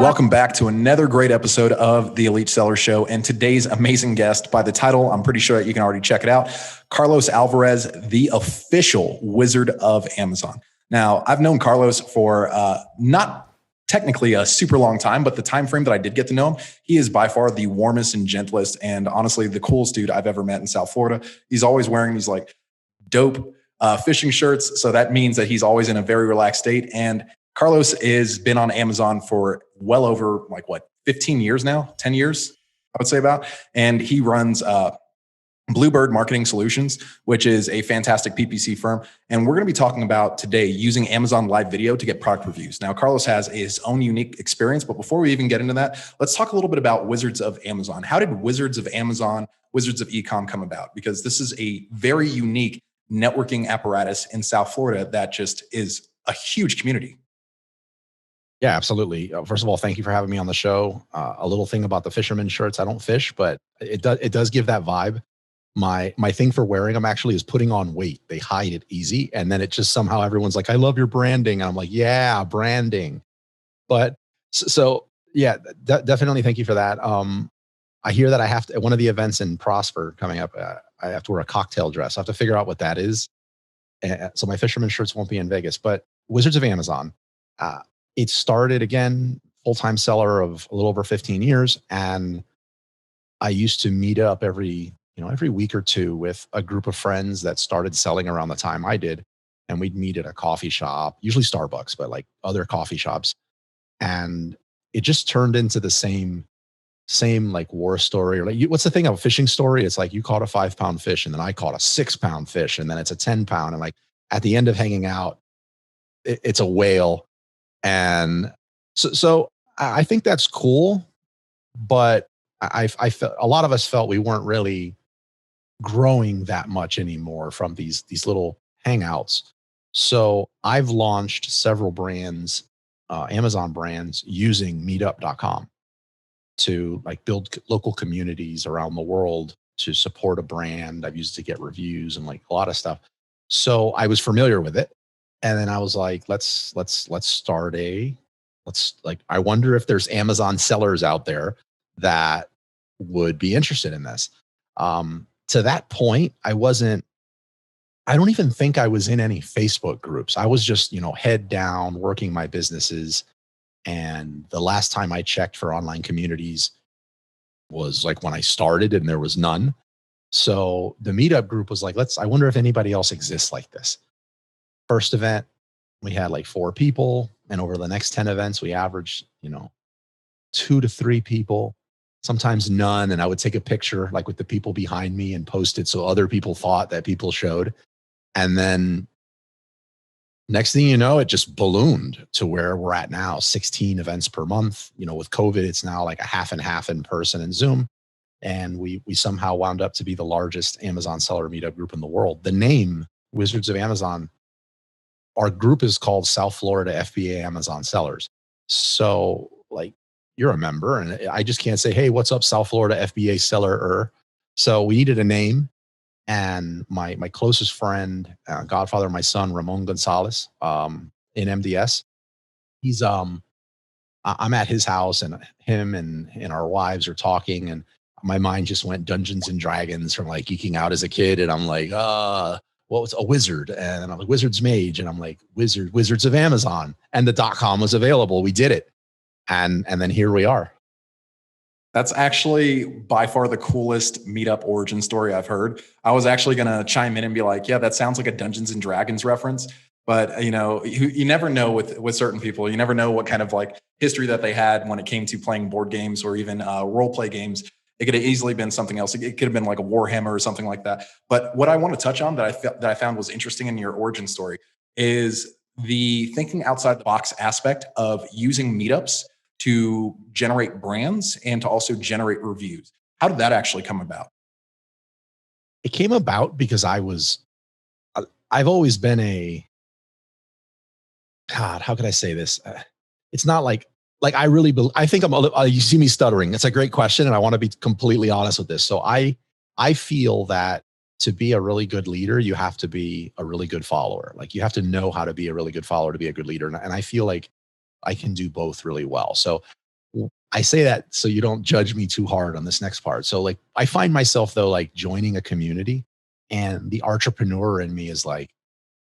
welcome back to another great episode of the Elite Seller Show. And today's amazing guest, by the title, I'm pretty sure you can already check it out, Carlos Alvarez, the official Wizard of Amazon. Now, I've known Carlos for not technically a super long time, but the time frame that I did get to know him, he is by far the warmest and gentlest and honestly the coolest dude I've ever met in South Florida. He's always wearing these like dope fishing shirts. So that means that he's always in a very relaxed state. And Carlos has been on Amazon for well over 15 years now, 10 years, I would say about. And he runs Bluebird Marketing Solutions, which is a fantastic PPC firm. And we're going to be talking about today using Amazon Live Video to get product reviews. Now, Carlos has his own unique experience, but before we even get into that, let's talk a little bit about Wizards of Amazon. How did Wizards of Amazon, Wizards of Ecom come about? Because this is a very unique networking apparatus in South Florida that just is a huge community. Yeah, absolutely. First of all, thank you for having me on the show. A little thing about the fisherman shirts. I don't fish, but it does give that vibe. My thing for wearing them actually is putting on weight. They hide it easy. And then it just somehow everyone's like, I love your branding. And I'm like, yeah, branding. But so yeah, definitely thank you for that. I hear that I have to, at one of the events in Prosper coming up, I have to wear a cocktail dress. I have to figure out what that is. So my fisherman shirts won't be in Vegas, but Wizards of Amazon, it started again, full-time seller of a little over 15 years. And I used to meet up every week or two with a group of friends that started selling around the time I did. And we'd meet at a coffee shop, usually Starbucks, but like other coffee shops. And it just turned into the same like war story. Or like, what's the thing of a fishing story? It's like you caught a 5-pound fish and then I caught a 6-pound fish and then it's a 10-pound. And like at the end of hanging out, it's a whale. And so I think that's cool, but I felt a lot of us felt we weren't really growing that much anymore from these little hangouts. So I've launched several brands, Amazon brands, using MeetUp.com to like build local communities around the world to support a brand. I've used it to get reviews and like a lot of stuff. So I was familiar with it. And then I was like, let's I wonder if there's Amazon sellers out there that would be interested in this. To that point, I don't even think I was in any Facebook groups. I was just, head down working my businesses. And the last time I checked for online communities was like when I started and there was none. So the Meetup group was like, I wonder if anybody else exists like this. First event, we had like 4 people. And over the next 10 events, we averaged, 2 to 3 people, sometimes none. And I would take a picture like with the people behind me and post it so other people thought that people showed. And then next thing you know, it just ballooned to where we're at now, 16 events per month. With COVID, it's now like a half and half in person and Zoom. And we somehow wound up to be the largest Amazon seller meetup group in the world. The name Wizards of Amazon, our group is called South Florida FBA Amazon Sellers. So like you're a member and I just can't say, hey, what's up, South Florida FBA Seller? So we needed a name. And my closest friend, godfather of my son, Ramon Gonzalez, in MDS, he's, I'm at his house and him and our wives are talking and my mind just went Dungeons and Dragons from like geeking out as a kid. And I'm like, it's a wizard. And I'm like, Wizard's Mage. And I'm like, Wizards of Amazon. And the .com was available. We did it. And then here we are. That's actually by far the coolest meetup origin story I've heard. I was actually going to chime in and be like, yeah, that sounds like a Dungeons and Dragons reference. But, you never know with certain people. You never know what kind of like history that they had when it came to playing board games or even role play games. It could have easily been something else. It could have been like a Warhammer or something like that. But what I want to touch on that I found was interesting in your origin story is the thinking outside the box aspect of using meetups to generate brands and to also generate reviews. How did that actually come about? It came about because I've always been how could I say this? It's not like I really, I think you see me stuttering. It's a great question. And I want to be completely honest with this. So I feel that to be a really good leader, you have to be a really good follower. Like you have to know how to be a really good follower to be a good leader. And I feel like I can do both really well. So I say that so you don't judge me too hard on this next part. So like I find myself though, like joining a community, and the entrepreneur in me is like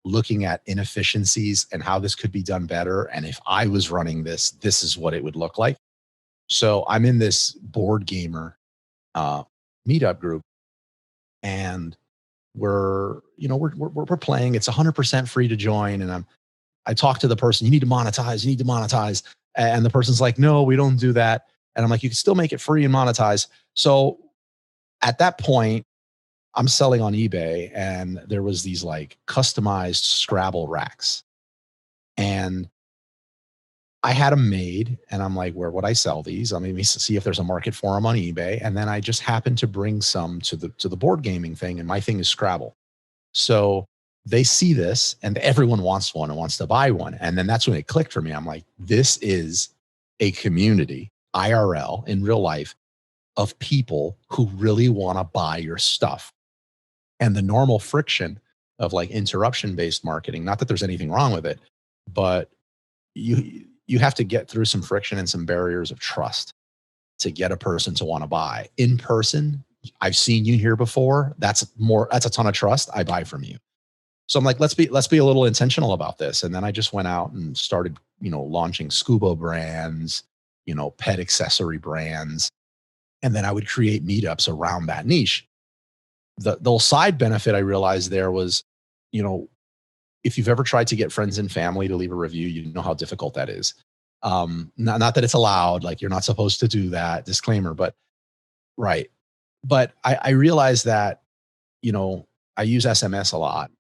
looking at inefficiencies and how this could be done better. And if I was running this, this is what it would look like. So I'm in this board gamer uh, meetup group, and we're playing. It's 100% free to join, and I talk to the person. You need to monetize. You need to monetize, and the person's like, no, we don't do that. And I'm like, you can still make it free and monetize. So at that point, I'm selling on eBay, and there was these like customized Scrabble racks, and I had them made, and I'm like, where would I sell these? Let me see if there's a market for them on eBay. And then I just happened to bring some to the board gaming thing, and my thing is Scrabble. So they see this, and everyone wants one and wants to buy one. And then that's when it clicked for me. I'm like, this is a community, IRL, in real life, of people who really want to buy your stuff. And the normal friction of like interruption based marketing, not that there's anything wrong with it, but you have to get through some friction and some barriers of trust to get a person to want to buy. In person, I've seen you here before. That's a ton of trust. I buy from you. So I'm like, let's be a little intentional about this. And then I just went out and started, launching scuba brands, pet accessory brands. And then I would create meetups around that niche. The side benefit I realized there was, if you've ever tried to get friends and family to leave a review, you know how difficult that is. Not that it's allowed, like you're not supposed to do that, disclaimer, but right. But I realized that, I use SMS a lot.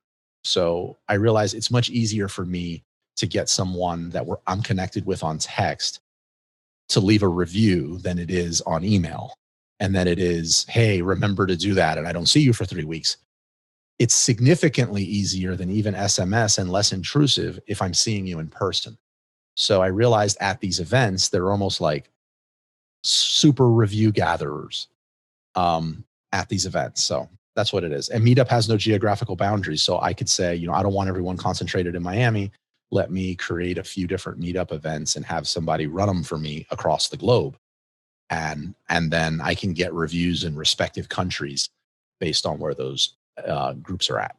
So I realized it's much easier for me to get someone that I'm connected with on text to leave a review than it is on email. And then it is, hey, remember to do that. And I don't see you for 3 weeks. It's significantly easier than even SMS and less intrusive if I'm seeing you in person. So I realized at these events, they're almost like super review gatherers at these events. So that's what it is. And Meetup has no geographical boundaries. So I could say, I don't want everyone concentrated in Miami. Let me create a few different Meetup events and have somebody run them for me across the globe. And then I can get reviews in respective countries based on where those groups are at.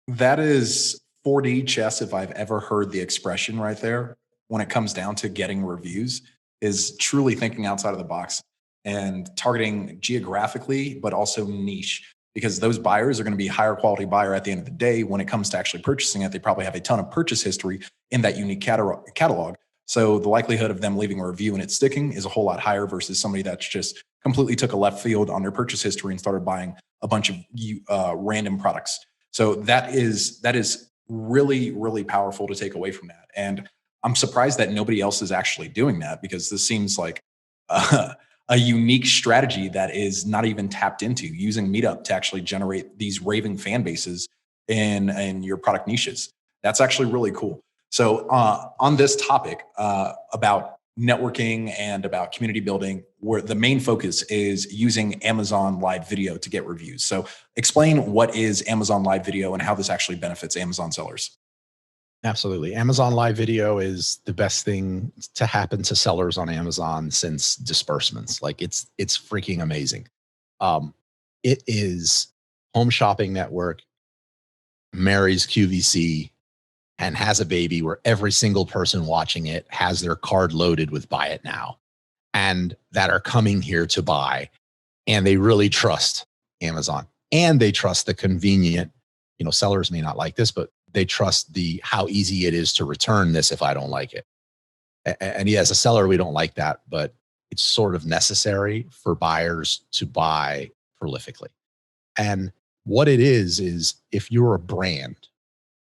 That is 4D chess, if I've ever heard the expression right there. When it comes down to getting reviews, is truly thinking outside of the box and targeting geographically, but also niche, because those buyers are going to be higher quality buyer at the end of the day. When it comes to actually purchasing it, they probably have a ton of purchase history in that unique catalog. So the likelihood of them leaving a review and it sticking is a whole lot higher versus somebody that's just completely took a left field on their purchase history and started buying a bunch of random products. So that is really, really powerful to take away from that. And I'm surprised that nobody else is actually doing that, because this seems like a unique strategy that is not even tapped into, using Meetup to actually generate these raving fan bases in your product niches. That's actually really cool. So on this topic about networking and about community building, where the main focus is using Amazon Live Video to get reviews. So explain what is Amazon Live Video and how this actually benefits Amazon sellers. Absolutely. Amazon Live Video is the best thing to happen to sellers on Amazon since disbursements. Like it's freaking amazing. It is home shopping network, marries QVC, and has a baby where every single person watching it has their card loaded with buy it now, and that are coming here to buy. And they really trust Amazon, and they trust the convenient, sellers may not like this, but they trust how easy it is to return this if I don't like it. And as a seller, we don't like that, but it's sort of necessary for buyers to buy prolifically. And what it is if you're a brand,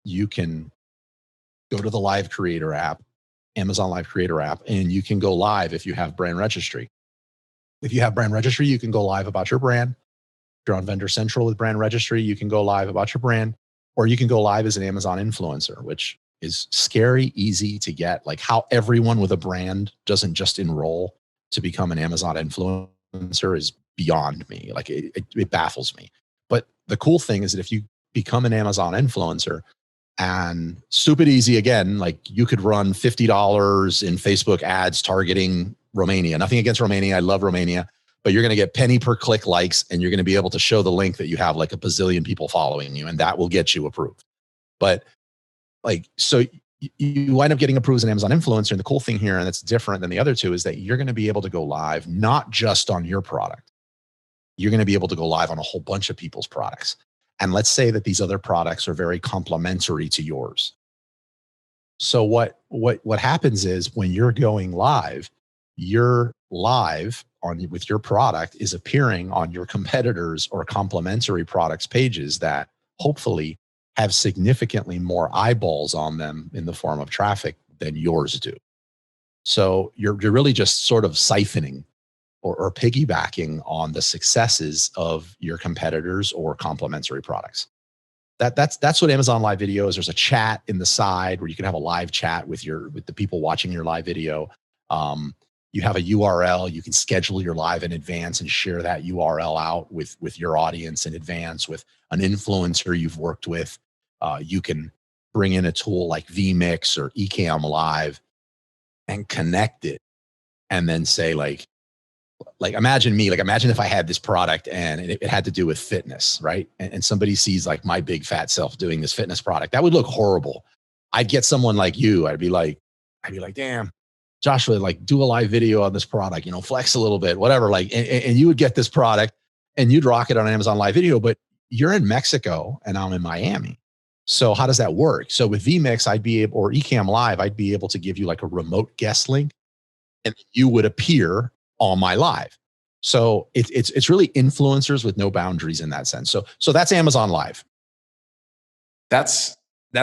you can go to the Live Creator app, Amazon Live Creator app, and you can go live if you have brand registry. If you have brand registry, you can go live about your brand. If you're on Vendor Central with brand registry, you can go live about your brand, or you can go live as an Amazon influencer, which is scary, easy to get. Like how everyone with a brand doesn't just enroll to become an Amazon influencer is beyond me. Like it baffles me. But the cool thing is that if you become an Amazon influencer, and stupid easy again, like you could run $50 in Facebook ads targeting Romania. Nothing against Romania. I love Romania, but you're going to get penny per click likes, and you're going to be able to show the link that you have like a bazillion people following you, and that will get you approved. But like, so you wind up getting approved as an Amazon influencer. And the cool thing here, and that's different than the other two, is that you're going to be able to go live, not just on your product. You're going to be able to go live on a whole bunch of people's products. And let's say that these other products are very complementary to yours. So what happens is when you're going live, your live on with your product is appearing on your competitors or complementary products pages that hopefully have significantly more eyeballs on them in the form of traffic than yours do. So you're really just sort of siphoning or piggybacking on the successes of your competitors or complementary products. That's what Amazon Live Video is. There's a chat in the side where you can have a live chat with the people watching your live video. You have a URL. You can schedule your live in advance and share that URL out with your audience in advance with an influencer you've worked with. You can bring in a tool like vMix or Ecamm Live and connect it, and then say like imagine if I had this product and it had to do with fitness, right? And somebody sees like my big fat self doing this fitness product. That would look horrible. I'd get someone like you. I'd be like, damn, Joshua, like do a live video on this product, flex a little bit, whatever. Like, and you would get this product and you'd rock it on Amazon Live Video, but you're in Mexico and I'm in Miami. So how does that work? So with vMix, or Ecamm Live, I'd be able to give you like a remote guest link and you would appear on my live. So it's really influencers with no boundaries in that sense. So that's Amazon Live. That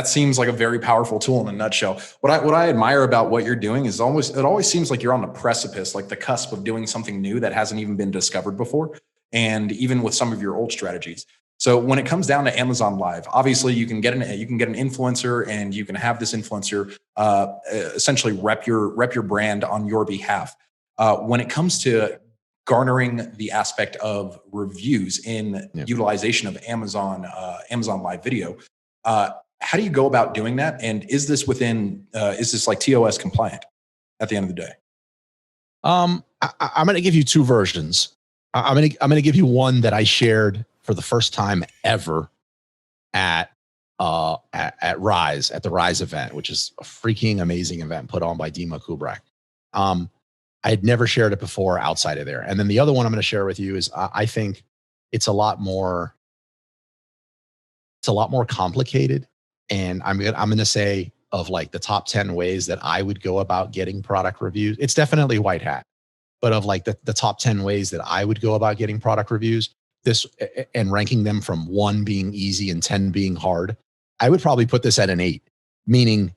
seems like a very powerful tool in a nutshell. What I admire about what you're doing is it always seems like you're on the precipice, like the cusp of doing something new that hasn't even been discovered before. And even with some of your old strategies. So when it comes down to Amazon Live, obviously you can get an influencer and you can have this influencer essentially rep your brand on your behalf. When it comes to garnering the aspect of reviews in utilization of Amazon Live Video, how do you go about doing that? And is this like TOS compliant at the end of the day? I'm going to give you two versions. I'm going to give you one that I shared for the first time ever at Rise, at the Rise event, which is a freaking amazing event put on by Dima Kubrak. I had never shared it before outside of there. And then the other one I'm going to share with you is I think it's a lot more complicated. And I'm going to say of like the top 10 ways that I would go about getting product reviews. It's definitely white hat, but of like the top 10 ways that I would go about getting product reviews, this and ranking them from 1 being easy and 10 being hard, I would probably put this at an 8, meaning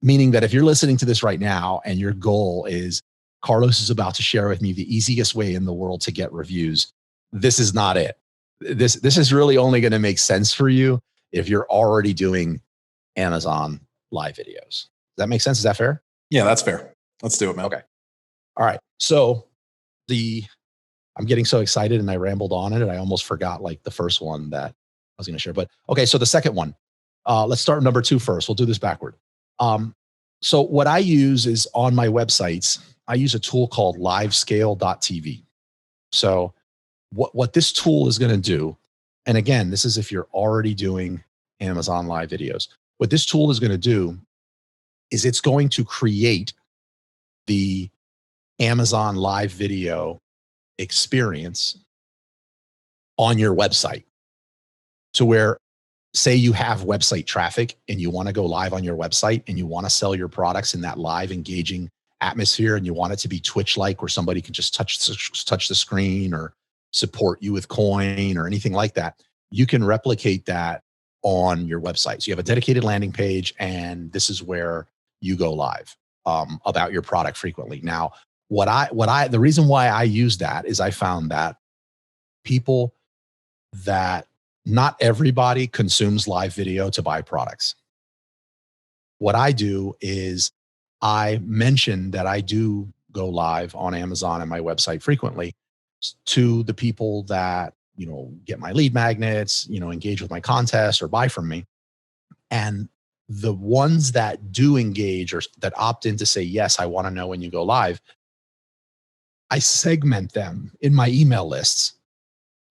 that if you're listening to this right now and your goal is Carlos is about to share with me the easiest way in the world to get reviews, this is not it. This is really only going to make sense for you if you're already doing Amazon Live videos. Does that make sense? Is that fair? Yeah, that's fair. Let's do it, man. Okay. All right. So I'm getting so excited and I rambled on it and I almost forgot like the first one that I was going to share. But okay, so the second one, let's start with number 2 first. We'll do this backward. So what I use is on my websites, I use a tool called livescale.tv. So what this tool is going to do, and again, this is if you're already doing Amazon Live videos, what this tool is going to do is it's going to create the Amazon Live video experience on your website to where, say you have website traffic and you want to go live on your website and you want to sell your products in that live engaging atmosphere and you want it to be Twitch-like where somebody can just touch the screen or support you with coin or anything like that, you can replicate that on your website. So you have a dedicated landing page and this is where you go live about your product frequently. Now, the reason why I use that is I found that not everybody consumes live video to buy products. What I do is I mention that I do go live on Amazon and my website frequently to the people that, get my lead magnets, engage with my contests or buy from me. And the ones that do engage or that opt in to say, yes, I want to know when you go live, I segment them in my email lists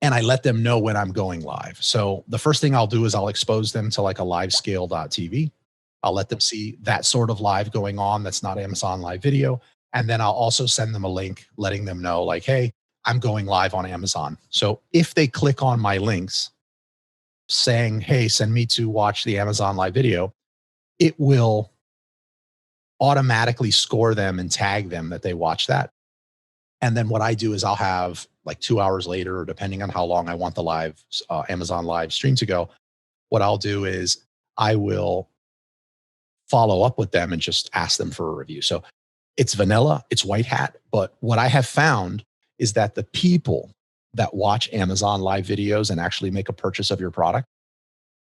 and I let them know when I'm going live. So the first thing I'll do is I'll expose them to like a livescale.tv. I'll let them see that sort of live going on. That's not Amazon live video. And then I'll also send them a link letting them know like, hey, I'm going live on Amazon. So if they click on my links saying, hey, send me to watch the Amazon live video, it will automatically score them and tag them that they watch that. And then what I do is I'll have like 2 hours later, or depending on how long I want the live Amazon live stream to go, what I'll do is I will follow up with them and just ask them for a review. So it's vanilla, it's white hat. But what I have found is that the people that watch Amazon live videos and actually make a purchase of your product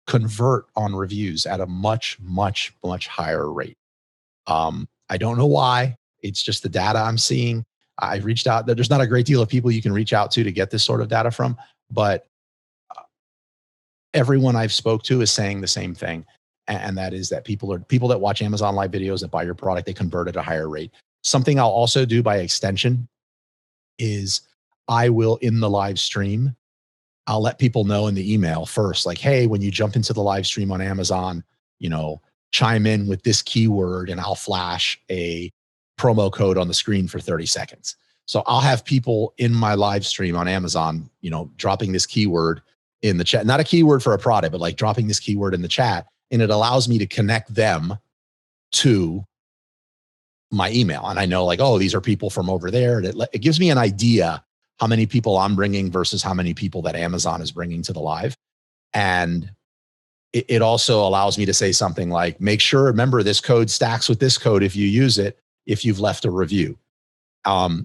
convert on reviews at a much, much, much higher rate. I don't know why. It's just the data I'm seeing. I've reached out. There's not a great deal of people you can reach out to get this sort of data from, but everyone I've spoke to is saying the same thing. And that is that people that watch Amazon live videos that buy your product, they convert at a higher rate. Something I'll also do by extension is I will, in the live stream, I'll let people know in the email first, like, hey, when you jump into the live stream on Amazon, chime in with this keyword and I'll flash a promo code on the screen for 30 seconds. So I'll have people in my live stream on Amazon, dropping this keyword in the chat, not a keyword for a product, but like dropping this keyword in the chat. And it allows me to connect them to my email. And I know like, oh, these are people from over there. And it gives me an idea how many people I'm bringing versus how many people that Amazon is bringing to the live. And it also allows me to say something like, make sure, remember this code stacks with this code if you use it, if you've left a review.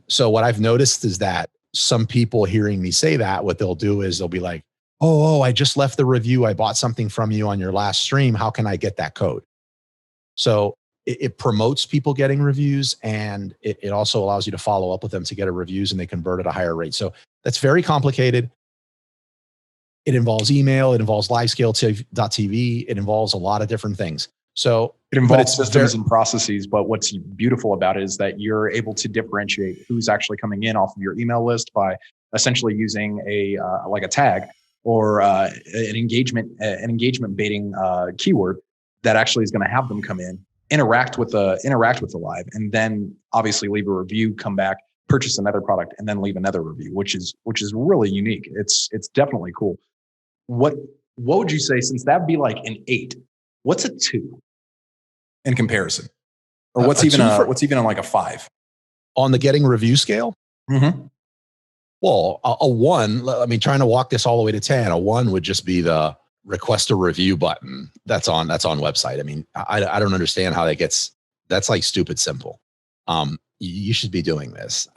So what I've noticed is that some people hearing me say that, what they'll do is they'll be like, oh, I just left the review. I bought something from you on your last stream. How can I get that code? So it promotes people getting reviews, and it also allows you to follow up with them to get a reviews, and they convert at a higher rate. So that's very complicated. It involves email. It involves livescale.tv. It involves a lot of different things. So it involves systems and processes. But what's beautiful about it is that you're able to differentiate who's actually coming in off of your email list by essentially using a tag or an engagement baiting keyword that actually is going to have them come in, interact with the live, and then obviously leave a review, come back, purchase another product, and then leave another review, which is really unique. It's definitely cool. What would you say, since that'd be like an 8, what's a 2 in comparison? Or what's even on like a 5? On the getting review scale? Mm-hmm. Well, a 1, I mean, trying to walk this all the way to 10, a 1 would just be the request a review button that's on website. I mean, I don't understand how that's like stupid simple. You should be doing this.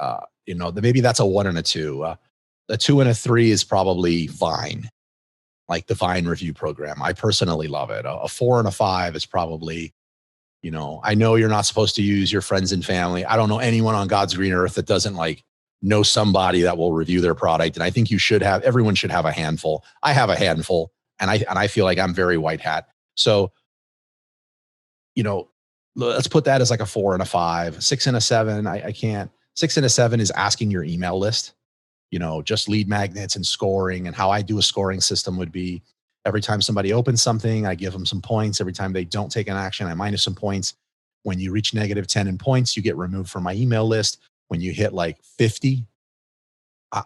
Maybe that's a 1 and a 2. A 2 and a 3 is probably Vine, like the Vine review program. I personally love it. A 4 and a 5 is probably, I know you're not supposed to use your friends and family. I don't know anyone on God's green earth that doesn't like know somebody that will review their product. And I think everyone should have a handful. I have a handful, and I feel like I'm very white hat. So, let's put that as like a 4 and a 5. 6 and a 7, I can't. 6 and a 7 is asking your email list, just lead magnets and scoring. And how I do a scoring system would be every time somebody opens something, I give them some points. Every time they don't take an action, I minus some points. When you reach -10 in points, you get removed from my email list. When you hit like 50,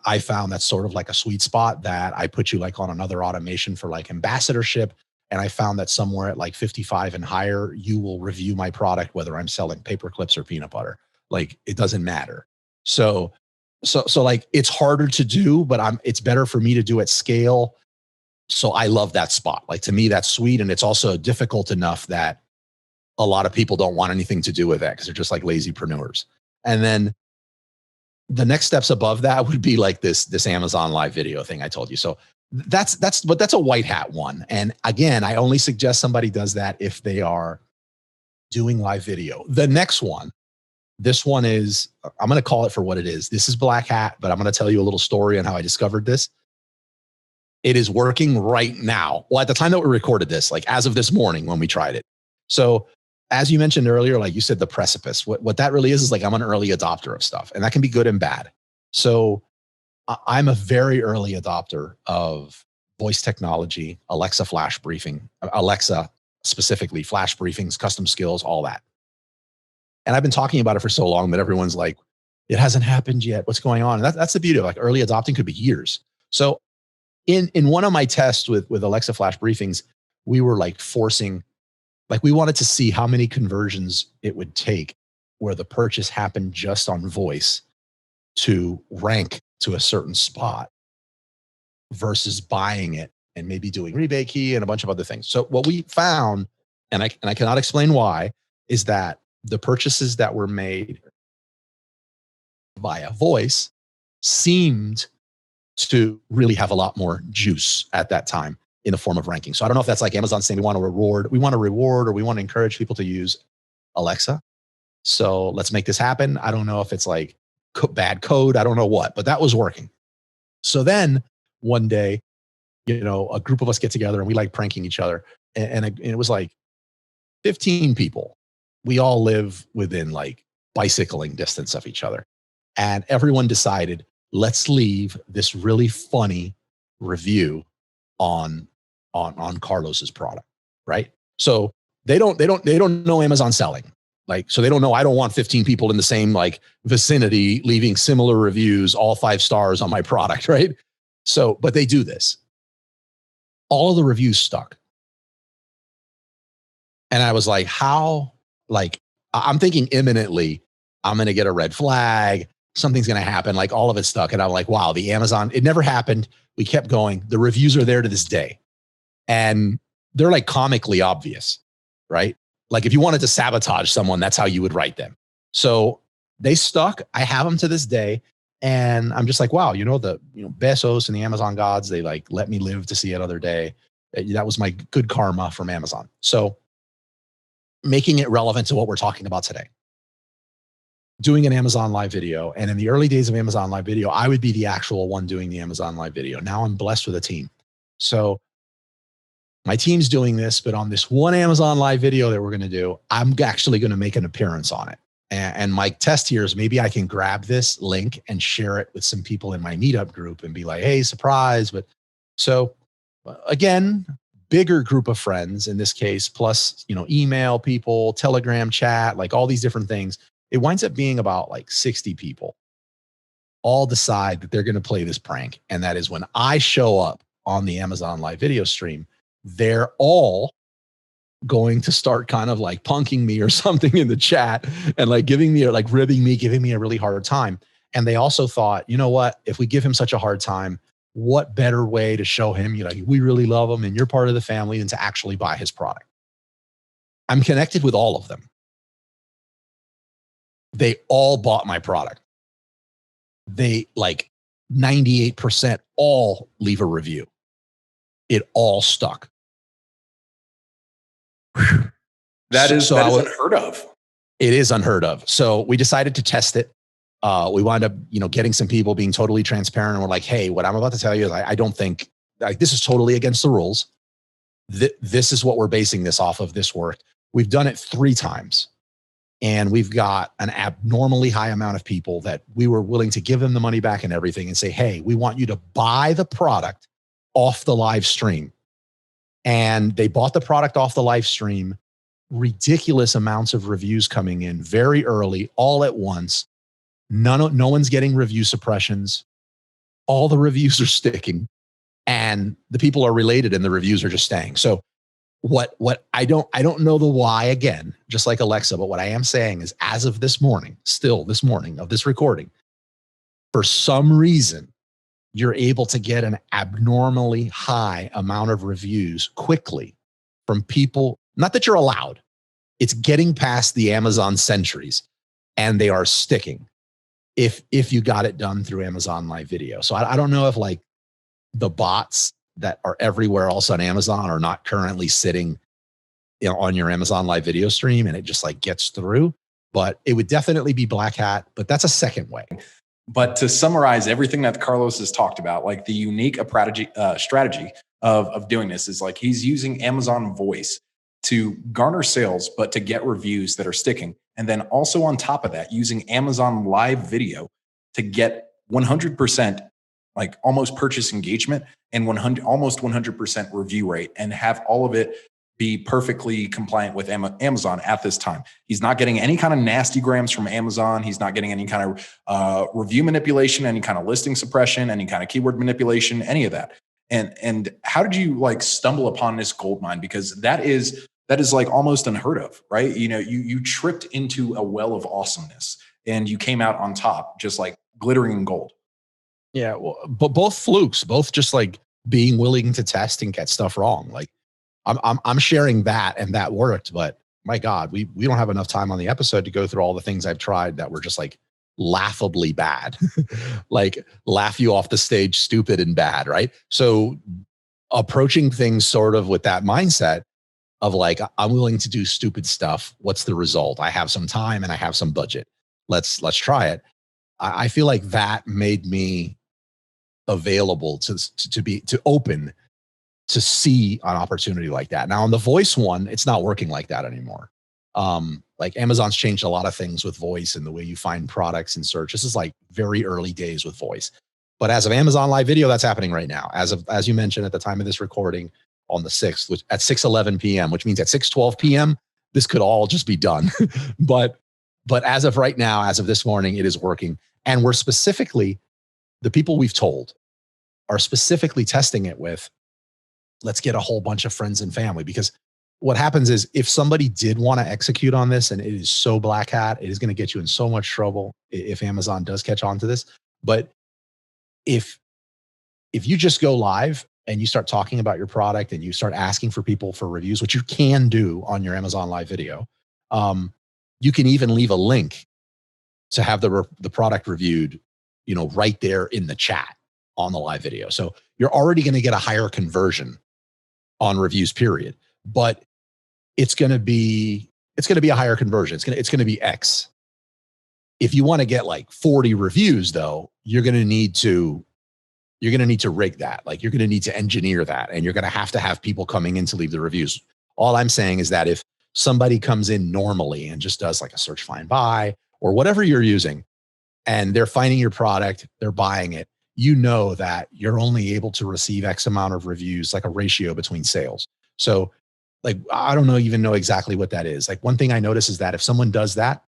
I found that's sort of like a sweet spot that I put you like on another automation for like ambassadorship. And I found that somewhere at like 55 and higher, you will review my product, whether I'm selling paper clips or peanut butter. Like it doesn't matter. So like it's harder to do, but it's better for me to do at scale. So I love that spot. Like to me, that's sweet. And it's also difficult enough that a lot of people don't want anything to do with that because they're just like lazypreneurs. And then the next steps above that would be like this Amazon live video thing I told you. So that's a white hat one. And again, I only suggest somebody does that if they are doing live video. The next one, this one is, I'm going to call it for what it is. This is black hat, but I'm going to tell you a little story on how I discovered this. It is working right now. Well, at the time that we recorded this, like as of this morning when we tried it. So as you mentioned earlier, like you said, the precipice, what that really is like, I'm an early adopter of stuff, and that can be good and bad. So I'm a very early adopter of voice technology, Alexa flash briefing, Alexa specifically, flash briefings, custom skills, all that. And I've been talking about it for so long that everyone's like, it hasn't happened yet. What's going on? And that's the beauty of like early adopting could be years. So in one of my tests with Alexa flash briefings, we were like forcing, like we wanted to see how many conversions it would take where the purchase happened just on voice to rank to a certain spot versus buying it and maybe doing rebate key and a bunch of other things. So what we found, and I cannot explain why, is that the purchases that were made via voice seemed to really have a lot more juice at that time in the form of ranking. So I don't know if that's like Amazon saying we want to reward or we want to encourage people to use Alexa. So let's make this happen. I don't know if it's like bad code. I don't know what, but that was working. So then one day, a group of us get together and we like pranking each other. And it was like 15 people. We all live within like bicycling distance of each other. And everyone decided, let's leave this really funny review on Carlos's product, right? So they don't know Amazon selling. Like, so they don't know, I don't want 15 people in the same like vicinity leaving similar reviews, all 5 stars on my product, right? So, but they do this. All of the reviews stuck. And I was like, how, like, I'm thinking imminently, I'm going to get a red flag. Something's going to happen. Like all of it stuck. And I'm like, wow, the Amazon, it never happened. We kept going. The reviews are there to this day. And they're like comically obvious, right? Like if you wanted to sabotage someone, that's how you would write them. So they stuck. I have them to this day. And I'm just like, wow, the Bezos and the Amazon gods, they like let me live to see another day. That was my good karma from Amazon. So making it relevant to what we're talking about today. Doing an Amazon Live video. And in the early days of Amazon Live video, I would be the actual one doing the Amazon Live video. Now I'm blessed with a team. So my team's doing this, but on this one Amazon Live video that we're going to do, I'm actually going to make an appearance on it. And my test here is maybe I can grab this link and share it with some people in my MeetUp group and be like, hey, surprise. But so again, bigger group of friends in this case, plus, email people, Telegram chat, like all these different things. It winds up being about like 60 people all decide that they're going to play this prank. And that is when I show up on the Amazon Live video stream, they're all going to start kind of like punking me or something in the chat and like giving me a really hard time. And they also thought, you know what, if we give him such a hard time, what better way to show him, we really love him and you're part of the family than to actually buy his product. I'm connected with all of them. They all bought my product. They like 98% all leave a review. It all stuck. That is unheard of. It is unheard of. So we decided to test it. We wound up, getting some people being totally transparent. And we're like, hey, what I'm about to tell you is I don't think like this is totally against the rules. This is what we're basing this off of. This worked. We've done it 3 times. And we've got an abnormally high amount of people that we were willing to give them the money back and everything and say, hey, we want you to buy the product off the live stream. And they bought the product off the live stream, ridiculous amounts of reviews coming in very early, all at once. No one's getting review suppressions. All the reviews are sticking and the people are related and the reviews are just staying. So what I don't know the why again, just like Alexa, but what I am saying is as of this morning of this recording, for some reason, you're able to get an abnormally high amount of reviews quickly from people, not that you're allowed, it's getting past the Amazon sentries and they are sticking if you got it done through Amazon Live Video. So I don't know if like the bots that are everywhere else on Amazon are not currently sitting on your Amazon Live video stream and it just like gets through, but it would definitely be black hat, but that's a second way. But to summarize everything that Carlos has talked about, like the unique strategy of doing this is like he's using Amazon Voice to garner sales, but to get reviews that are sticking. And then also on top of that, using Amazon Live Video to get 100% like almost purchase engagement and almost 100% review rate, and have all of it be perfectly compliant with Amazon at this time. He's not getting any kind of nasty grams from Amazon. He's not getting any kind of review manipulation, any kind of listing suppression, any kind of keyword manipulation, any of that. And how did you like stumble upon this gold mine? Because that is like almost unheard of, right? You know, you tripped into a well of awesomeness and you came out on top, just like glittering in gold. Yeah, well, but both flukes, both just like being willing to test and get stuff wrong. Like I'm sharing that, and that worked, but my God, we don't have enough time on the episode to go through all the things I've tried that were just like laughably bad, like laugh you off the stage, stupid and bad, right? So approaching things sort of with that mindset of like, I'm willing to do stupid stuff. What's the result? I have some time and I have some budget. Let's try it. I feel like that made me available to open to see an opportunity like that. Now on the voice one, it's not working like that anymore. Like Amazon's changed a lot of things with voice and the way you find products and search. This is like very early days with voice. But as of Amazon Live Video, that's happening right now. As you mentioned at the time of this recording on the 6th, which at 6:11 p.m., which means at 6:12 p.m., this could all just be done. but as of right now, as of this morning, it is working. And we're specifically, the people we've told are specifically testing it with, let's get a whole bunch of friends and family. Because what happens is if somebody did want to execute on this, and it is so black hat, it is going to get you in so much trouble if Amazon does catch on to this. But if you just go live and you start talking about your product and you start asking for people for reviews, which you can do on your Amazon Live Video, you can even leave a link to have the product reviewed, you know, right there in the chat on the live video. So you're already going to get a higher conversion on reviews, period. But it's going to be a higher conversion. It's going to be X. If you want to get like 40 reviews though, you're going to need to rig that. Like you're going to need to engineer that, and you're going to have people coming in to leave the reviews. All I'm saying is that if somebody comes in normally and just does like a search, find, buy, or whatever you're using, and they're finding your product, they're buying it, you know that you're only able to receive X amount of reviews, like a ratio between sales. So like, I don't even know exactly what that is. Like one thing I notice is that if someone does that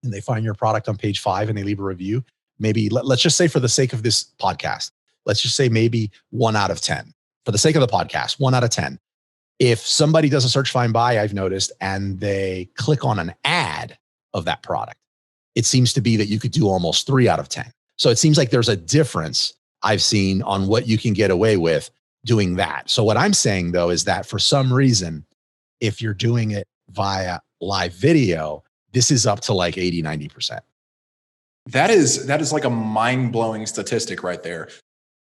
and they find your product on page 5 and they leave a review, maybe let's just say for the sake of this podcast, let's just say maybe 1 out of 10 for the sake of the podcast, 1 out of 10. If somebody does a search, find, buy, I've noticed, and they click on an ad of that product, it seems to be that you could do almost 3 out of 10. So it seems like there's a difference I've seen on what you can get away with doing that. So what I'm saying though, is that for some reason, if you're doing it via live video, this is up to like 80, 90%. That is like a mind-blowing statistic right there.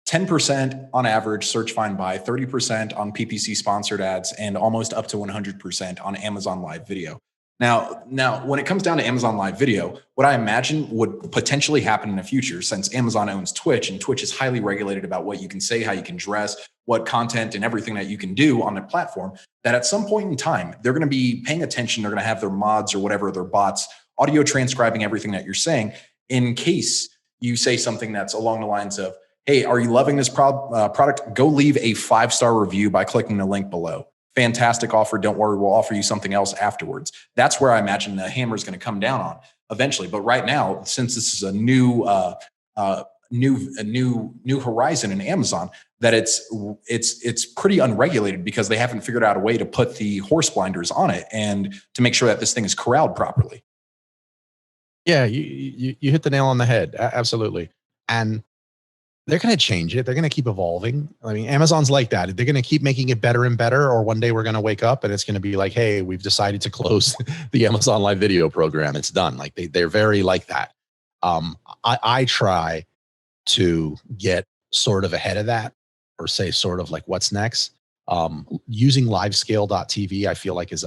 10% on average search, find, buy, 30% on PPC sponsored ads, and almost up to 100% on Amazon Live Video. Now, when it comes down to Amazon Live Video, what I imagine would potentially happen in the future, since Amazon owns Twitch and Twitch is highly regulated about what you can say, how you can dress, what content and everything that you can do on the platform, that at some point in time, they're going to be paying attention. They're going to have their mods or whatever, their bots, audio transcribing everything that you're saying in case you say something that's along the lines of, hey, are you loving this product? Go leave a 5-star review by clicking the link below. Fantastic offer. Don't worry, we'll offer you something else afterwards. That's where I imagine the hammer is going to come down on eventually. But right now, since this is a new horizon in Amazon, that it's pretty unregulated because they haven't figured out a way to put the horse blinders on it and to make sure that this thing is corralled properly. Yeah, you hit the nail on the head. Absolutely. And they're going to change it. They're going to keep evolving. I mean, Amazon's like that. They're going to keep making it better and better. Or one day we're going to wake up and it's going to be like, hey, we've decided to close the Amazon Live Video program. It's done. Like they're very like that. I try to get sort of ahead of that, or say sort of like what's next. Using livescale.tv, I feel like is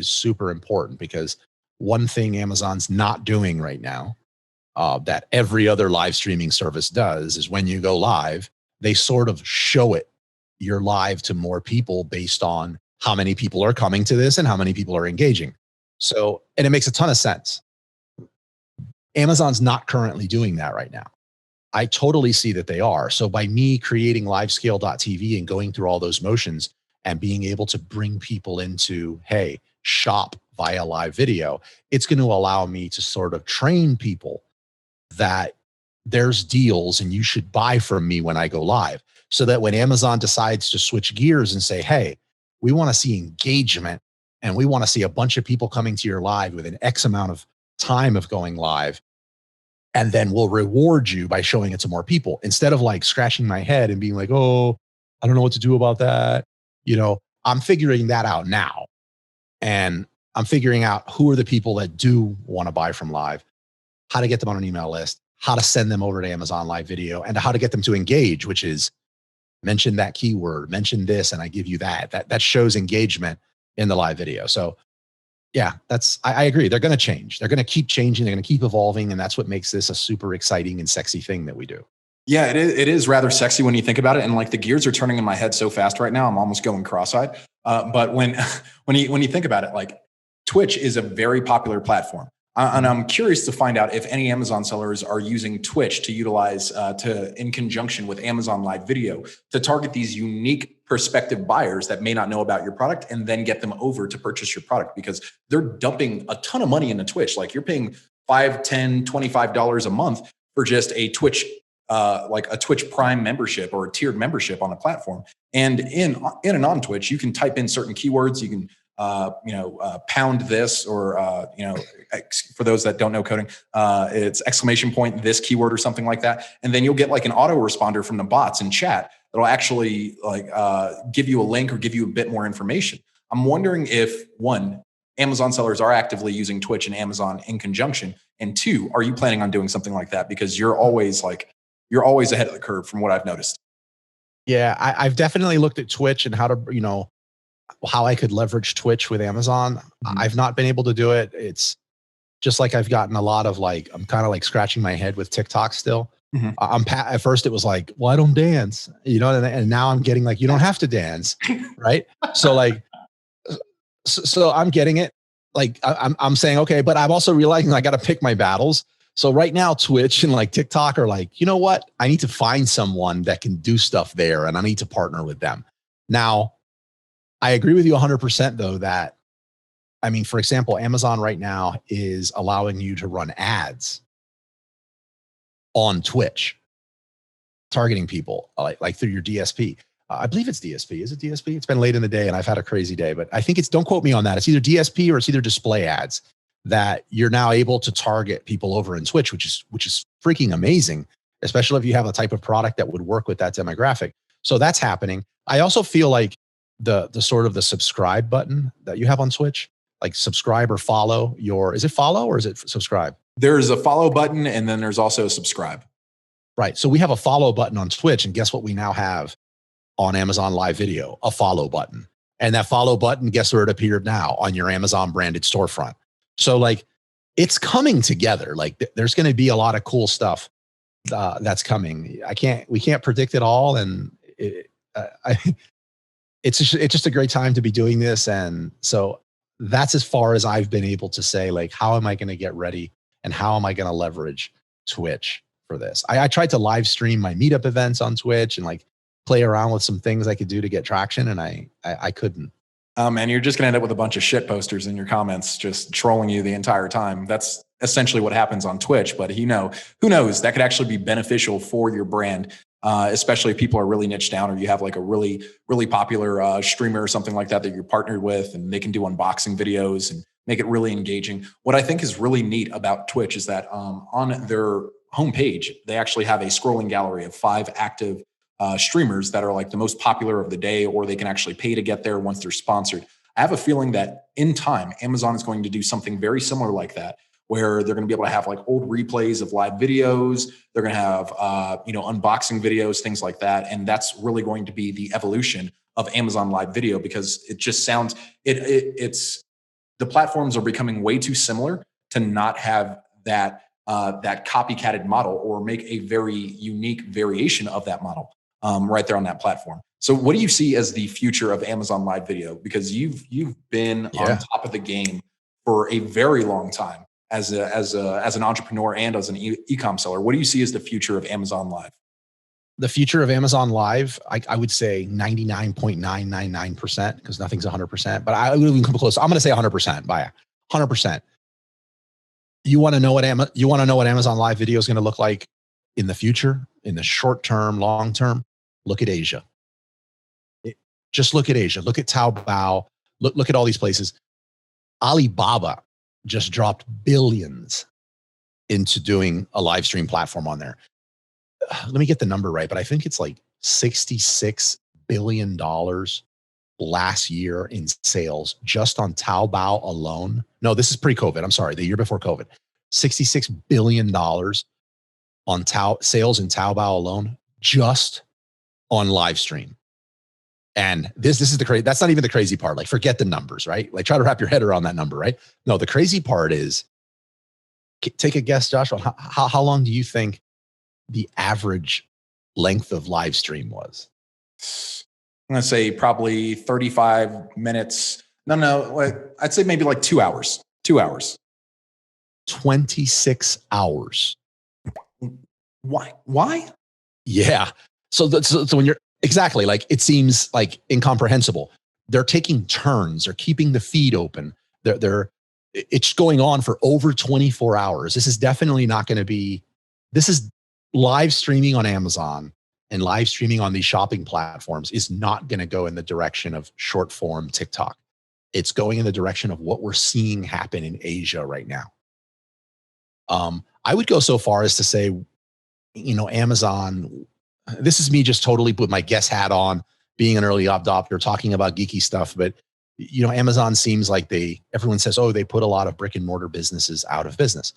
super important, because one thing Amazon's not doing right now, that every other live streaming service does, is when you go live, they sort of show it you're live to more people based on how many people are coming to this and how many people are engaging. So, and it makes a ton of sense. Amazon's not currently doing that right now. I totally see that they are. So by me creating livescale.tv and going through all those motions and being able to bring people into, hey, shop via live video, it's going to allow me to sort of train people that there's deals and you should buy from me when I go live. So that when Amazon decides to switch gears and say, hey, we want to see engagement and we want to see a bunch of people coming to your live with an X amount of time of going live, and then we'll reward you by showing it to more people, instead of like scratching my head and being like, oh, I don't know what to do about that. I'm figuring that out now. And I'm figuring out who are the people that do want to buy from live, how to get them on an email list, how to send them over to Amazon Live Video, and how to get them to engage, which is mention that keyword, mention this, and I give you that. That shows engagement in the live video. So yeah, I agree. They're going to change. They're going to keep changing. They're going to keep evolving. And that's what makes this a super exciting and sexy thing that we do. Yeah, it is rather sexy when you think about it. And like the gears are turning in my head so fast right now, I'm almost going cross-eyed. But when you think about it, like Twitch is a very popular platform. And I'm curious to find out if any Amazon sellers are using Twitch to utilize in conjunction with Amazon Live Video to target these unique prospective buyers that may not know about your product and then get them over to purchase your product, because they're dumping a ton of money into Twitch. Like you're paying $5, $10, $25 a month for just a Twitch, like a Twitch Prime membership or a tiered membership on the platform. And in and on Twitch, you can type in certain keywords. You can pound this, or for those that don't know coding, it's exclamation point this keyword or something like that, and then you'll get like an autoresponder from the bots in chat that'll actually give you a link or give you a bit more information. I'm wondering if, one, Amazon sellers are actively using Twitch and Amazon in conjunction, and two, are you planning on doing something like that? Because you're always ahead of the curve from what I've noticed. Yeah, I've definitely looked at Twitch and how to, how I could leverage Twitch with Amazon. Mm-hmm. I've not been able to do it. It's just like I've gotten a lot of I'm kind of like scratching my head with TikTok still. Mm-hmm. At first it was like, well, I don't dance, and now I'm getting like, you don't have to dance. Right. So I'm getting it. Like I'm saying, okay, but I'm also realizing I got to pick my battles. So right now Twitch and like TikTok are like, you know what? I need to find someone that can do stuff there and I need to partner with them. Now, I agree with you 100% though, that, I mean, for example, Amazon right now is allowing you to run ads on Twitch, targeting people like through your DSP. I believe it's DSP. Is it DSP? It's been late in the day and I've had a crazy day, but I think don't quote me on that. It's either DSP or it's either display ads that you're now able to target people over in Twitch, which is freaking amazing, especially if you have a type of product that would work with that demographic. So that's happening. I also feel like the sort of the subscribe button that you have on Twitch, like subscribe or follow is it follow or is it subscribe? There's a follow button and then there's also subscribe. Right. So we have a follow button on Twitch, and guess what we now have on Amazon Live Video? A follow button. And that follow button, guess where it appeared now? On your Amazon branded storefront. So like it's coming together. Like there's going to be a lot of cool stuff that's coming. We can't predict it all. And it's just a great time to be doing this. And so that's as far as I've been able to say, like, how am I going to get ready and how am I going to leverage Twitch for this? I tried to live stream my MeetUp events on Twitch and like play around with some things I could do to get traction. And I couldn't. And you're just going to end up with a bunch of shit posters in your comments, just trolling you the entire time. That's essentially what happens on Twitch. But who knows? That could actually be beneficial for your brand, especially if people are really niched down, or you have like a really, really popular streamer or something like that you're partnered with, and they can do unboxing videos and make it really engaging. What I think is really neat about Twitch is that on their homepage, they actually have a scrolling gallery of 5 active streamers that are like the most popular of the day, or they can actually pay to get there once they're sponsored. I have a feeling that in time, Amazon is going to do something very similar like that, where they're going to be able to have like old replays of live videos. They're going to have, unboxing videos, things like that. And that's really going to be the evolution of Amazon Live Video, because it just sounds, it's the platforms are becoming way too similar to not have that copycatted model, or make a very unique variation of that model right there on that platform. So what do you see as the future of Amazon Live Video? Because you've been on Yeah. top of the game for a very long time as an entrepreneur and as an e-com seller. What do you see as the future of Amazon Live? The future of Amazon Live, I would say 99.999%, because nothing's 100%, but I would even come close. I'm going to say 100% by 100%. You want to know what Amazon Live Video is going to look like in the future, in the short term, long term? Look at Asia. Just look at Asia. Look at Taobao. Look at all these places. Alibaba just dropped billions into doing a live stream platform on there. Let me get the number right, but I think it's like $66 billion last year in sales just on Taobao alone. No, this is pre-COVID. I'm sorry, the year before COVID. $66 billion on sales in Taobao alone, just on live stream. And this is the crazy. That's not even the crazy part. Like, forget the numbers, right? Like, try to wrap your head around that number, right? No, the crazy part is, take a guess, Joshua. How long do you think the average length of live stream was? I'm going to say probably 35 minutes. No, I'd say maybe like 2 hours. 2 hours. 26 hours. Why? Yeah. So when you're exactly, like, it seems like incomprehensible. They're taking turns. They're keeping the feed open. It's going on for over 24 hours. This is definitely not going to be, this is live streaming on Amazon and live streaming on these shopping platforms is not going to go in the direction of short form TikTok. It's going in the direction of what we're seeing happen in Asia right now. I would go so far as to say, Amazon, this is me just totally put my guess hat on, being an early adopter, talking about geeky stuff. But, Amazon seems like everyone says, oh, they put a lot of brick and mortar businesses out of business.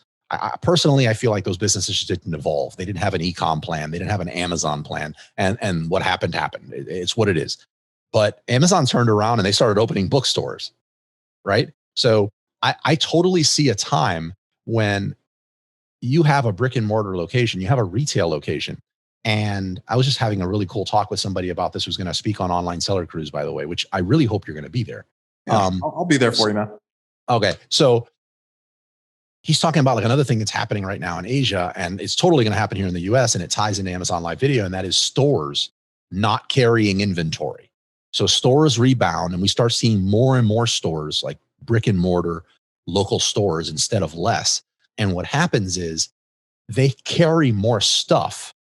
Personally, I feel like those businesses just didn't evolve. They didn't have an e-com plan. They didn't have an Amazon plan. And what happened. It's what it is. But Amazon turned around and they started opening bookstores, right? So I totally see a time when you have a brick and mortar location, you have a retail location. And I was just having a really cool talk with somebody about this who's going to speak on Online Seller Cruise, by the way, which I really hope you're going to be there. Yeah, I'll be there for you, man. Okay. So he's talking about like another thing that's happening right now in Asia, and it's totally going to happen here in the US, and it ties into Amazon Live Video, and that is stores not carrying inventory. So stores rebound, and we start seeing more and more stores, like brick and mortar local stores, instead of less. And what happens is they carry more stuff,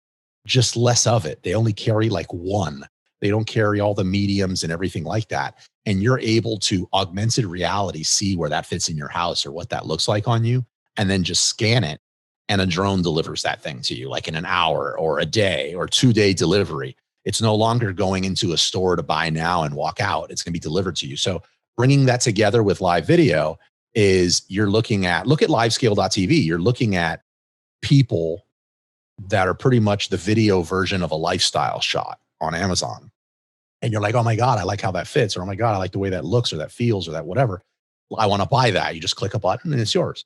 just less of it. They only carry like one. They don't carry all the mediums and everything like that. And you're able to augmented reality see where that fits in your house or what that looks like on you, and then just scan it, and a drone delivers that thing to you, like in an hour or a day or 2-day delivery. It's no longer going into a store to buy now and walk out. It's going to be delivered to you. So bringing that together with live video is, look at livescale.tv. You're looking at people that are pretty much the video version of a lifestyle shot on Amazon. And you're like, oh my God, I like how that fits. Or, oh my God, I like the way that looks or that feels or that whatever. I want to buy that. You just click a button and it's yours.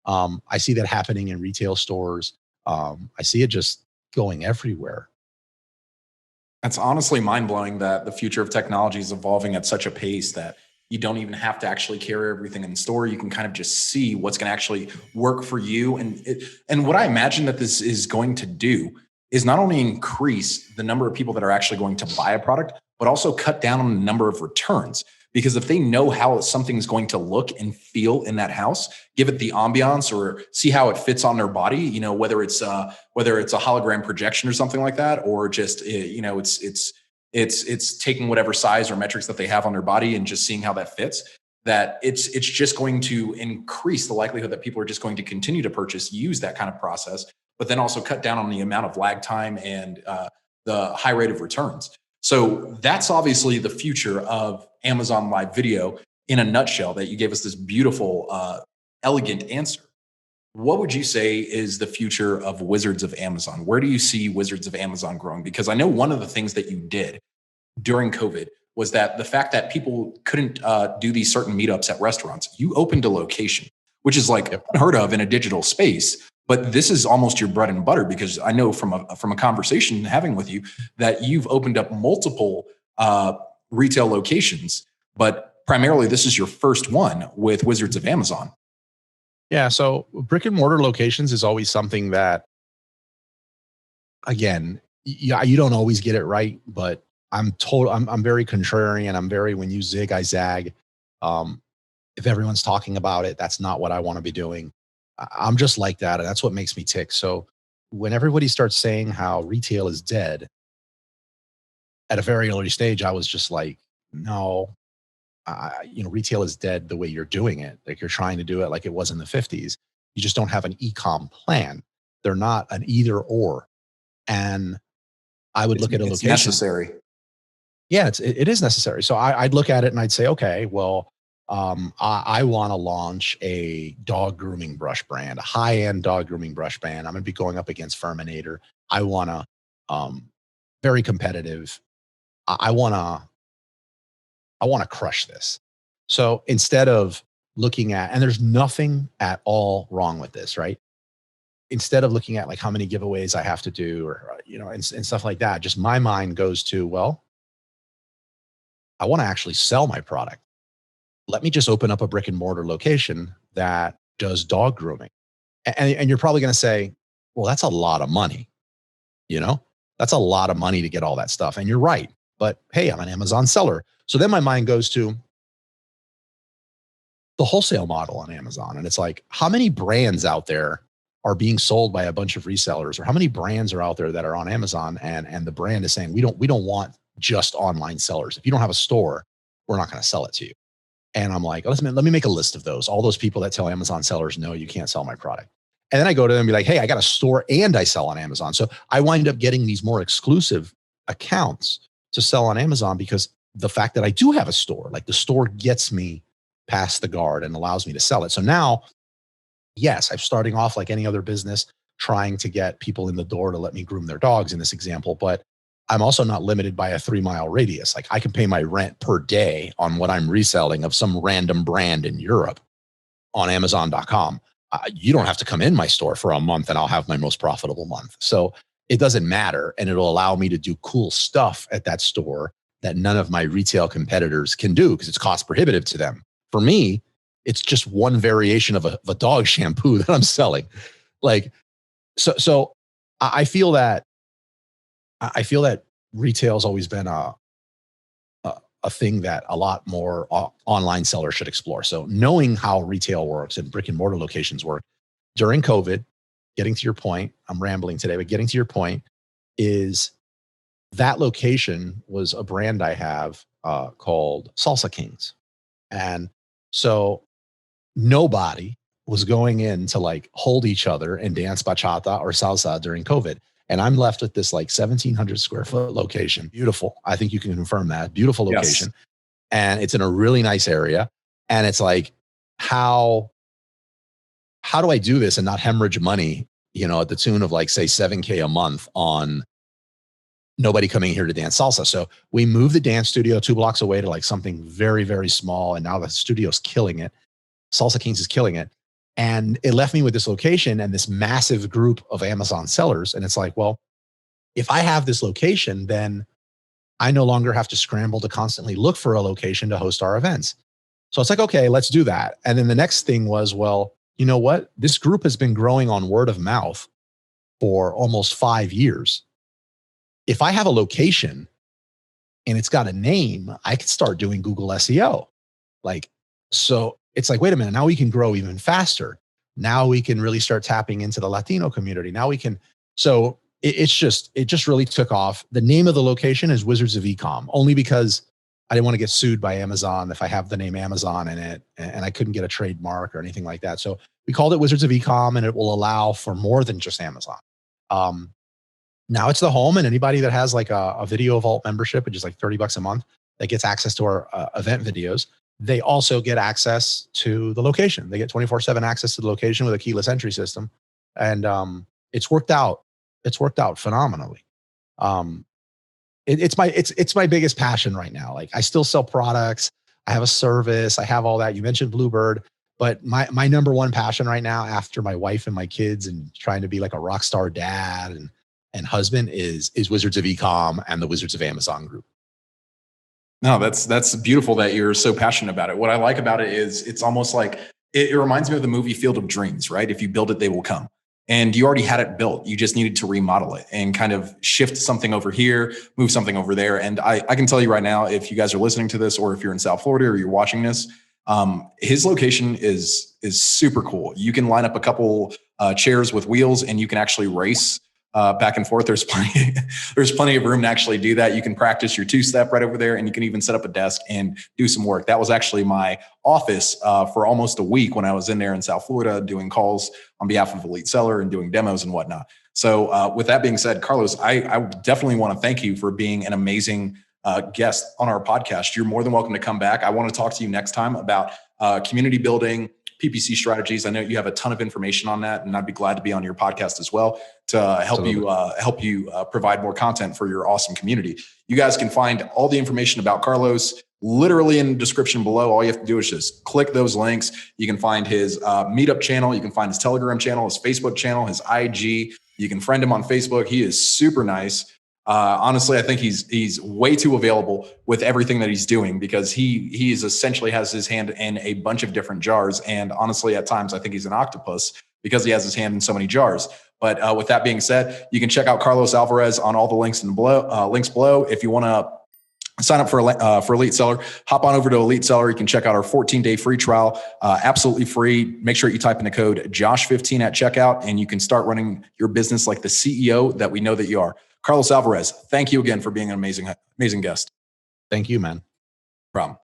I see that happening in retail stores. I see it just going everywhere. That's honestly mind-blowing that the future of technology is evolving at such a pace that you don't even have to actually carry everything in store. You can kind of just see what's going to actually work for you. And what I imagine that this is going to do is not only increase the number of people that are actually going to buy a product, but also cut down on the number of returns. Because if they know how something's going to look and feel in that house, give it the ambiance or see how it fits on their body, whether it's a hologram projection or something like that, or just, it's taking whatever size or metrics that they have on their body and just seeing how that fits, that it's just going to increase the likelihood that people are just going to continue to use that kind of process, but then also cut down on the amount of lag time and the high rate of returns. So that's obviously the future of Amazon Live Video in a nutshell, that you gave us this beautiful, elegant answer. What would you say is the future of Wizards of Amazon? Where do you see Wizards of Amazon growing? Because I know one of the things that you did during COVID was that the fact that people couldn't do these certain meetups at restaurants, you opened a location, which is like unheard of in a digital space. But this is almost your bread and butter, because I know from a conversation having with you that you've opened up multiple retail locations, but primarily this is your first one with Wizards of Amazon. Yeah. So brick and mortar locations is always something that, again, yeah, you don't always get it right, but I'm very contrarian. I'm very, when you zig, I zag. Um, if everyone's talking about it, that's not what I want to be doing. I'm just like that. And that's what makes me tick. So when everybody starts saying how retail is dead at a very early stage, I was just like, no, retail is dead the way you're doing it. Like, you're trying to do it like it was in the 50s. You just don't have an e-com plan. They're not an either or. And I would look at a It's location. necessary. Yeah, it is necessary. So I'd look at it and I'd say, okay, well, I want to launch a dog grooming brush brand, a high-end dog grooming brush brand. I'm going to be going up against Furminator. I want to, very competitive. I want to, crush this. So instead of looking at, and there's nothing at all wrong with this, right? Instead of looking at like how many giveaways I have to do, or, and stuff like that, just my mind goes to, well, I want to actually sell my product. Let me just open up a brick and mortar location that does dog grooming. And you're probably going to say, well, that's a lot of money. That's a lot of money to get all that stuff. And you're right. But hey, I'm an Amazon seller. So then my mind goes to the wholesale model on Amazon. And it's like, how many brands out there are being sold by a bunch of resellers, or how many brands are out there that are on Amazon, and the brand is saying, we don't want just online sellers. If you don't have a store, we're not going to sell it to you. And I'm like, let me make a list of those. All those people that tell Amazon sellers, no, you can't sell my product. And then I go to them and be like, hey, I got a store and I sell on Amazon. So I wind up getting these more exclusive accounts to sell on Amazon, because the fact that I do have a store, like the store gets me past the guard and allows me to sell it. So now, yes, I'm starting off like any other business, trying to get people in the door to let me groom their dogs in this example, but I'm also not limited by a 3-mile radius. Like, I can pay my rent per day on what I'm reselling of some random brand in Europe on Amazon.com. You don't have to come in my store for a month and I'll have my most profitable month. So it doesn't matter. And it'll allow me to do cool stuff at that store that none of my retail competitors can do, because it's cost prohibitive to them. For me, it's just one variation of a dog shampoo that I'm selling. Like, so I feel that retail's always been a thing that a lot more online sellers should explore. So knowing how retail works and brick and mortar locations work during COVID, getting to your point, I'm rambling today, but getting to your point is, that location was a brand I have called Salsa Kings. And so nobody was going in to like hold each other and dance bachata or salsa during COVID. And I'm left with this like 1,700 square foot location. Beautiful. I think you can confirm that. Beautiful location. Yes. And it's in a really nice area. And it's like, how do I do this and not hemorrhage money, at the tune of like, say, $7,000 a month on nobody coming here to dance salsa? So we moved the dance studio 2 blocks away to like something very, very small. And now the studio's killing it. Salsa Kings is killing it. And it left me with this location and this massive group of Amazon sellers. And it's like, well, if I have this location, then I no longer have to scramble to constantly look for a location to host our events. So it's like, okay, let's do that. And then the next thing was, well, you know what? This group has been growing on word of mouth for almost 5 years. If I have a location and it's got a name, I could start doing Google SEO. So it's like, wait a minute, now we can grow even faster. Now we can really start tapping into the Latino community. Now we can, so it just really took off. The name of the location is Wizards of Ecom, only because I didn't want to get sued by Amazon if I have the name Amazon in it, and I couldn't get a trademark or anything like that. So we called it Wizards of Ecom, and it will allow for more than just Amazon. Now it's the home, and anybody that has like a Video Vault membership, which is like $30 a month, that gets access to our event videos, they also get access to the location. They get 24/7 access to the location with a keyless entry system. And it's worked out. It's worked out phenomenally. It's my biggest passion right now. Like, I still sell products. I have a service. I have all that. You mentioned Bluebird, But my number one passion right now, after my wife and my kids and trying to be like a rock star dad and husband, is Wizards of Ecom and the Wizards of Amazon group. No, that's beautiful that you're so passionate about it. What I like about it is it's almost like it reminds me of the movie Field of Dreams, right? If you build it, they will come. And you already had it built. You just needed to remodel it and kind of shift something over here, move something over there. And I can tell you right now, if you guys are listening to this, or if you're in South Florida or you're watching this, his location is super cool. You can line up a couple chairs with wheels, and you can actually race back and forth. There's plenty of room to actually do that. You can practice your two-step right over there, and you can even set up a desk and do some work. That was actually my office for almost a week when I was in there in South Florida doing calls on behalf of Elite Seller and doing demos and whatnot. So with that being said, Carlos, I definitely want to thank you for being an amazing guest on our podcast. You're more than welcome to come back. I want to talk to you next time about community building, PPC strategies. I know you have a ton of information on that, and I'd be glad to be on your podcast as well to help you provide more content for your awesome community. You guys can find all the information about Carlos literally in the description below. All you have to do is just click those links. You can find his MeetUp channel. You can find his Telegram channel, his Facebook channel, his IG. You can friend him on Facebook. He is super nice. Honestly, I think he's way too available with everything that he's doing, because he is essentially has his hand in a bunch of different jars. And honestly, at times, I think he's an octopus because he has his hand in so many jars. But with that being said, you can check out Carlos Alvarez on all the links below. If you want to sign up for Elite Seller, hop on over to Elite Seller. You can check out our 14-day free trial, absolutely free. Make sure you type in the code JOSH15 at checkout, and you can start running your business like the CEO that we know that you are. Carlos Alvarez, thank you again for being an amazing guest. Thank you, man. No problem.